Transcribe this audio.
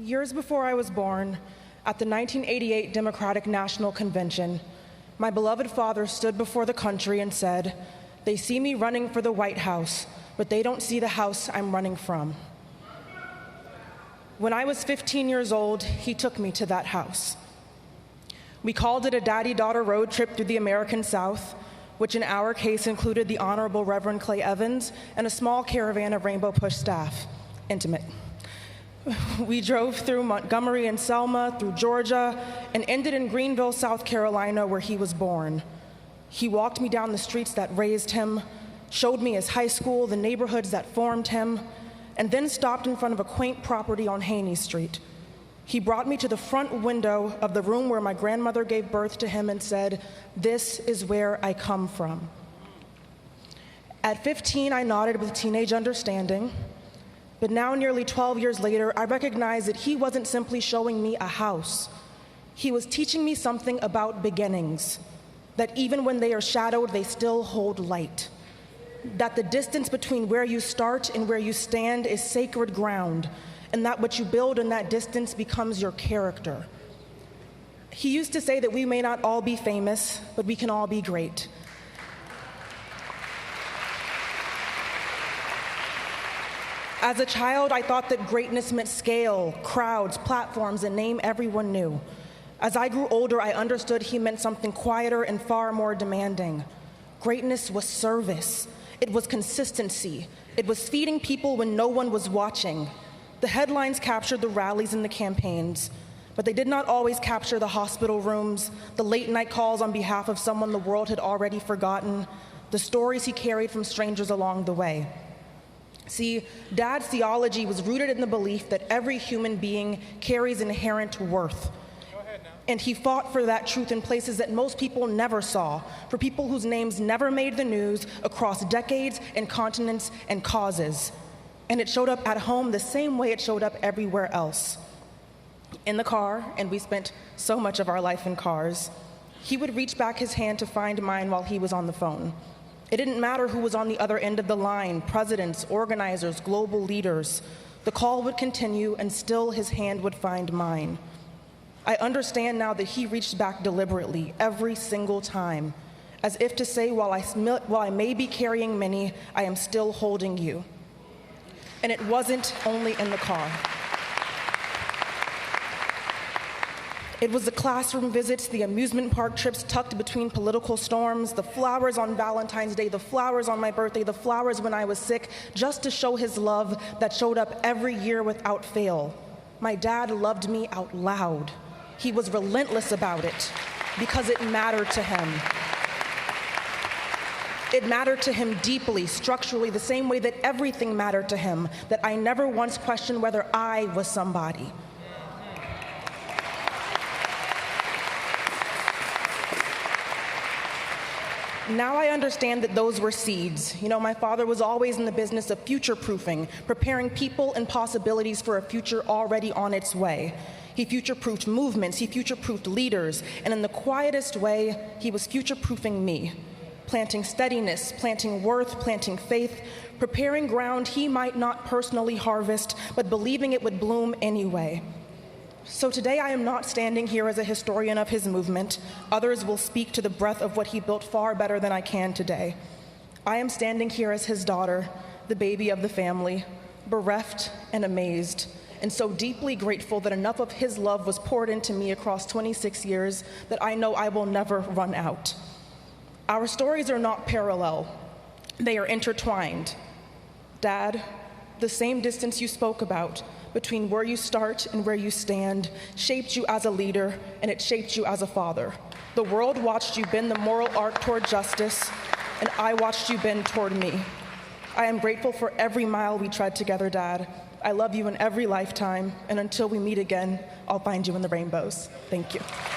Years before I was born, at the 1988 Democratic National Convention, my beloved father stood before the country and said, "They see me running for the White House, but they don't see the house I'm running from." When I was 15 years old, he took me to that house. We called it a daddy-daughter road trip through the American South, which in our case included the Honorable Reverend Clay Evans and a small caravan of Rainbow Push staff. Intimate. We drove through Montgomery and Selma, through Georgia, and ended in Greenville, South Carolina, where he was born. He walked me down the streets that raised him, showed me his high school, the neighborhoods that formed him, and then stopped in front of a quaint property on Haney Street. He brought me to the front window of the room where my grandmother gave birth to him and said, "This is where I come from." At 15, I nodded with teenage understanding. But now, nearly 12 years later, I recognize that he wasn't simply showing me a house. He was teaching me something about beginnings, that even when they are shadowed, they still hold light, that the distance between where you start and where you stand is sacred ground, and that what you build in that distance becomes your character. He used to say that we may not all be famous, but we can all be great. As a child, I thought that greatness meant scale, crowds, platforms, and name everyone knew. As I grew older, I understood he meant something quieter and far more demanding. Greatness was service. It was consistency. It was feeding people when no one was watching. The headlines captured the rallies and the campaigns, but they did not always capture the hospital rooms, the late-night calls on behalf of someone the world had already forgotten, the stories he carried from strangers along the way. See, Dad's theology was rooted in the belief that every human being carries inherent worth. And he fought for that truth in places that most people never saw, for people whose names never made the news across decades and continents and causes. And it showed up at home the same way it showed up everywhere else. In the car, and we spent so much of our life in cars, he would reach back his hand to find mine while he was on the phone. It didn't matter who was on the other end of the line, presidents, organizers, global leaders. The call would continue, and still his hand would find mine. I understand now that he reached back deliberately every single time, as if to say, while I may be carrying many, I am still holding you. And it wasn't only in the car. It was the classroom visits, the amusement park trips tucked between political storms, the flowers on Valentine's Day, the flowers on my birthday, the flowers when I was sick, just to show his love that showed up every year without fail. My dad loved me out loud. He was relentless about it because it mattered to him. It mattered to him deeply, structurally, the same way that everything mattered to him, that I never once questioned whether I was somebody. Now I understand that those were seeds. My father was always in the business of future-proofing, preparing people and possibilities for a future already on its way. He future-proofed movements, he future-proofed leaders, and in the quietest way, he was future-proofing me, planting steadiness, planting worth, planting faith, preparing ground he might not personally harvest, but believing it would bloom anyway. So today I am not standing here as a historian of his movement. Others will speak to the breadth of what he built far better than I can today. I am standing here as his daughter, the baby of the family, bereft and amazed, and so deeply grateful that enough of his love was poured into me across 26 years that I know I will never run out. Our stories are not parallel. They are intertwined. Dad, the same distance you spoke about between where you start and where you stand shaped you as a leader, and it shaped you as a father. The world watched you bend the moral arc toward justice, and I watched you bend toward me. I am grateful for every mile we tread together, Dad. I love you in every lifetime, and until we meet again, I'll find you in the rainbows. Thank you.